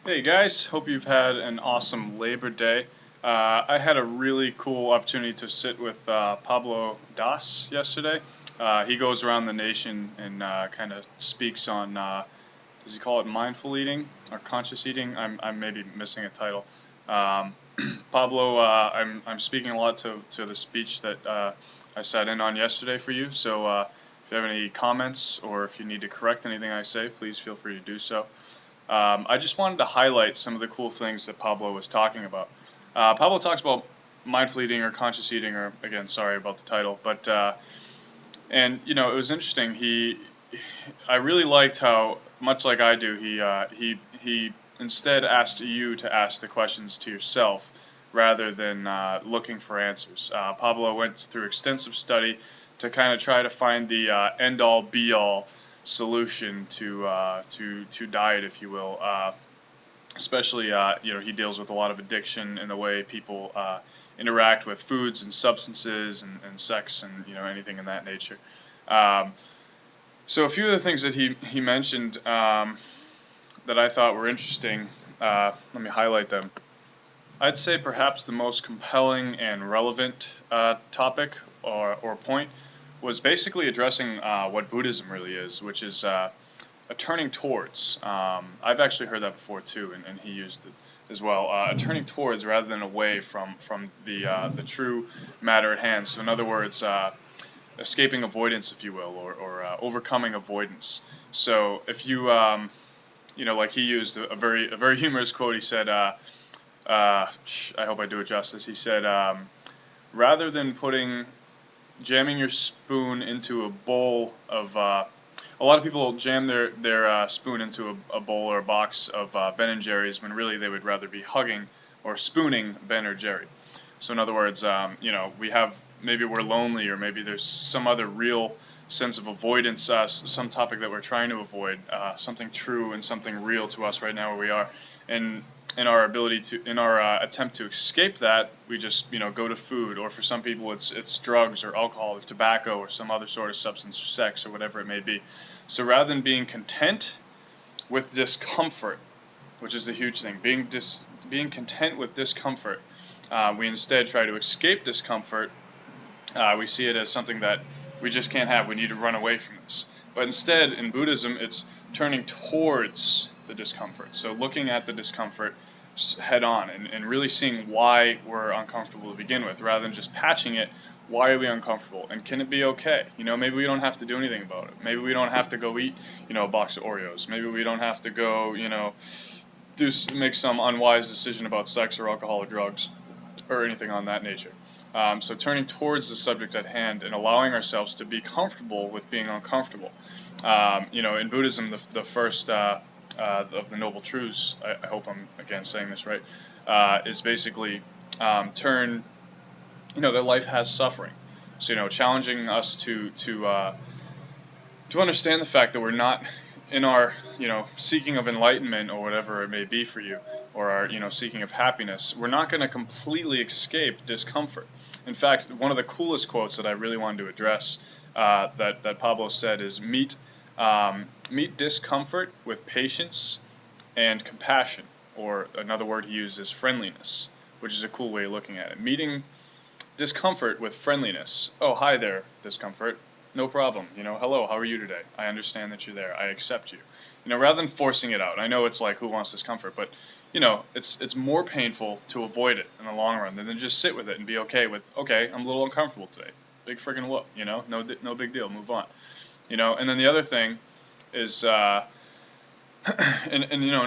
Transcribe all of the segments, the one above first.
Hey guys, hope you've had an awesome Labor Day. I had a really cool opportunity to sit with Pablo Das yesterday. He goes around the nation and kind of speaks on, does he call it mindful eating or conscious eating? I'm maybe missing a title. Um, Pablo, I'm speaking a lot to the speech that I sat in on yesterday for you. So if you have any comments or if you need to correct anything I say, please feel free to do so. I just wanted to highlight some of the cool things that Pablo was talking about. Pablo talks about mindful eating or conscious eating, or again, sorry about the title, but and it was interesting. I really liked how much like I do, he instead asked you to ask the questions to yourself rather than looking for answers. Pablo went through extensive study to kind of try to find the end all be all solution to diet, if you will. Especially, he deals with a lot of addiction and the way people interact with foods and substances and sex and anything in that nature. Um, so a few of the things that he mentioned that I thought were interesting. Let me highlight them. I'd say perhaps the most compelling and relevant topic or point was basically addressing what Buddhism really is, which is a turning towards. I've actually heard that before too, and he used it as well. A turning towards rather than away from the true matter at hand. So in other words, escaping avoidance, if you will, or overcoming avoidance. So if you like he used a very humorous quote. He said, I hope I do it justice. He said, rather than jamming your spoon into a bowl of a lot of people jam their spoon into a bowl or a box of Ben and Jerry's when really they would rather be hugging or spooning Ben or Jerry. So in other words, we have maybe we're lonely or maybe there's some other real sense of avoidance, some topic that we're trying to avoid, something true and something real to us right now where we are, and in our attempt to escape that, we just go to food, or for some people it's drugs or alcohol or tobacco or some other sort of substance or sex or whatever it may be. So rather than being content with discomfort, which is the huge thing, being content with discomfort, we instead try to escape discomfort. We see it as something that we just can't have. We need to run away from this. But instead, in Buddhism, it's turning towards the discomfort. So looking at the discomfort head on and really seeing why we're uncomfortable to begin with, rather than just patching it. Why are we uncomfortable? And can it be okay? Maybe we don't have to do anything about it. Maybe we don't have to go eat, a box of Oreos. Maybe we don't have to go, make some unwise decision about sex or alcohol or drugs or anything on that nature. So turning towards the subject at hand and allowing ourselves to be comfortable with being uncomfortable. In Buddhism, the first of the Noble Truths, I hope I'm again saying this right, is basically turn, that life has suffering. So challenging us to understand the fact that we're not in our seeking of enlightenment or whatever it may be for you, or our seeking of happiness, we're not going to completely escape discomfort. In fact, one of the coolest quotes that I really wanted to address, that Pablo said, is meet discomfort with patience and compassion, or another word he used is friendliness, which is a cool way of looking at it. Meeting discomfort with friendliness. Oh, hi there, discomfort. No problem. Hello, how are you today? I understand that you're there. I accept you. Rather than forcing it out. I know it's like, who wants discomfort? But, it's more painful to avoid it in the long run than just sit with it and be okay with, okay, I'm a little uncomfortable today. Big friggin' whoop, no big deal, move on. And then the other thing is, and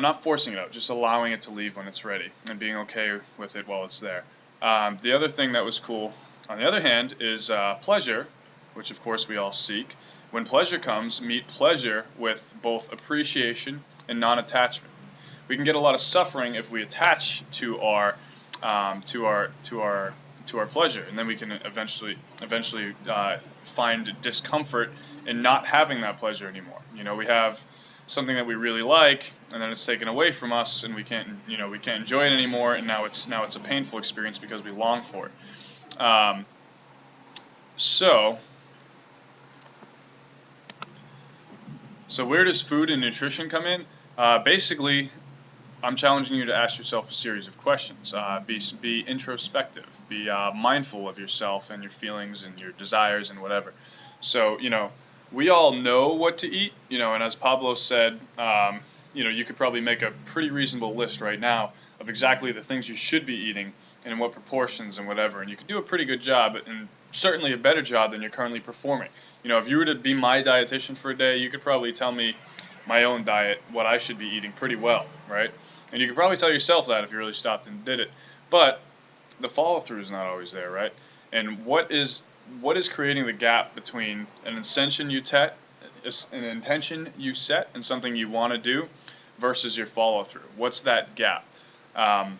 not forcing it out, just allowing it to leave when it's ready and being okay with it while it's there. The other thing that was cool, on the other hand, is pleasure, which of course we all seek. When pleasure comes, meet pleasure with both appreciation and non-attachment. We can get a lot of suffering if we attach to our pleasure, and then we can eventually find discomfort in not having that pleasure anymore. We have something that we really like, and then it's taken away from us, and we can't enjoy it anymore, and now it's a painful experience because we long for it. So so where does food and nutrition come in? Basically, I'm challenging you to ask yourself a series of questions. Be introspective. Be mindful of yourself and your feelings and your desires and whatever. So, we all know what to eat, and as Pablo said, you could probably make a pretty reasonable list right now of exactly the things you should be eating and in what proportions and whatever. And you could do a pretty good job, and certainly a better job than you're currently performing. If you were to be my dietitian for a day, you could probably tell me my own diet, what I should be eating pretty well, right? And you could probably tell yourself that if you really stopped and did it. But the follow through is not always there, right? And what is creating the gap between an intention you set, and something you want to do, versus your follow through? What's that gap? Um,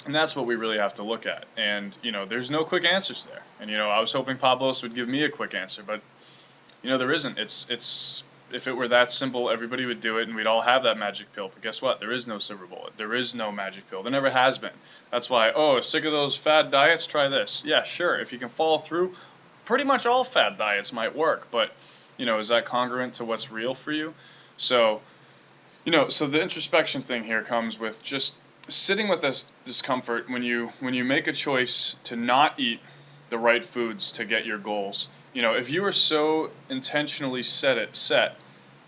and that's what we really have to look at. And there's no quick answers there. And I was hoping Pablos would give me a quick answer, but there isn't. It's if it were that simple, everybody would do it, and we'd all have that magic pill. But guess what? There is no silver bullet. There is no magic pill. There never has been. That's why, sick of those fad diets? Try this. Yeah, sure. If you can follow through, pretty much all fad diets might work. But is that congruent to what's real for you? So so the introspection thing here comes with just sitting with this discomfort when you make a choice to not eat the right foods to get your goals. If you are so intentionally set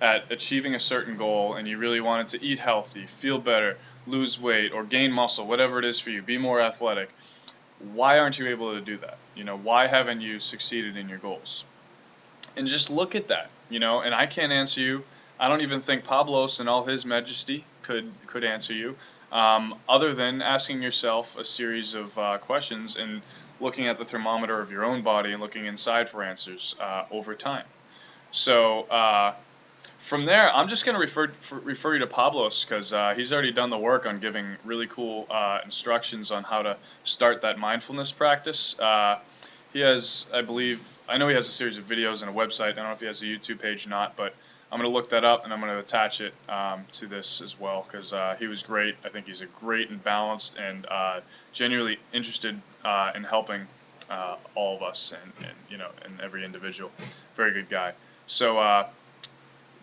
at achieving a certain goal, and you really wanted to eat healthy, feel better, lose weight, or gain muscle, whatever it is for you, be more athletic, why aren't you able to do that? Why haven't you succeeded in your goals? And just look at that, and I can't answer you. I don't even think Pablos in all his majesty could answer you, other than asking yourself a series of questions and looking at the thermometer of your own body and looking inside for answers over time. So from there, I'm just going to refer you to Pablos, because he's already done the work on giving really cool instructions on how to start that mindfulness practice. He has, I know he has a series of videos and a website. I don't know if he has a YouTube page or not, but I'm going to look that up, and I'm going to attach it to this as well, because he was great. I think he's a great and balanced and genuinely interested in helping all of us and every individual. Very good guy. So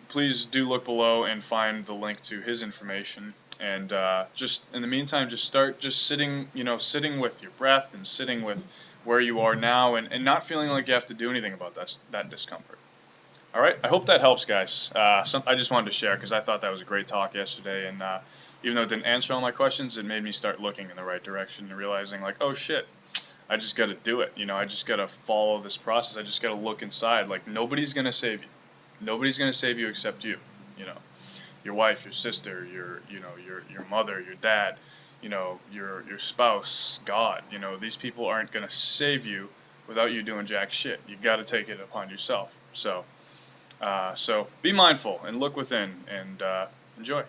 please do look below and find the link to his information. And just in the meantime, just start just sitting with your breath and sitting with where you are now, and not feeling like you have to do anything about that discomfort. All right, I hope that helps, guys. I just wanted to share because I thought that was a great talk yesterday, and even though it didn't answer all my questions, it made me start looking in the right direction and realizing, like, oh shit, I just got to do it. I just got to follow this process. I just got to look inside. Like, nobody's gonna save you. Nobody's gonna save you except you. You know, your wife, your sister, your mother, your dad, your spouse, God. These people aren't gonna save you without you doing jack shit. You got to take it upon yourself. So be mindful and look within, and enjoy.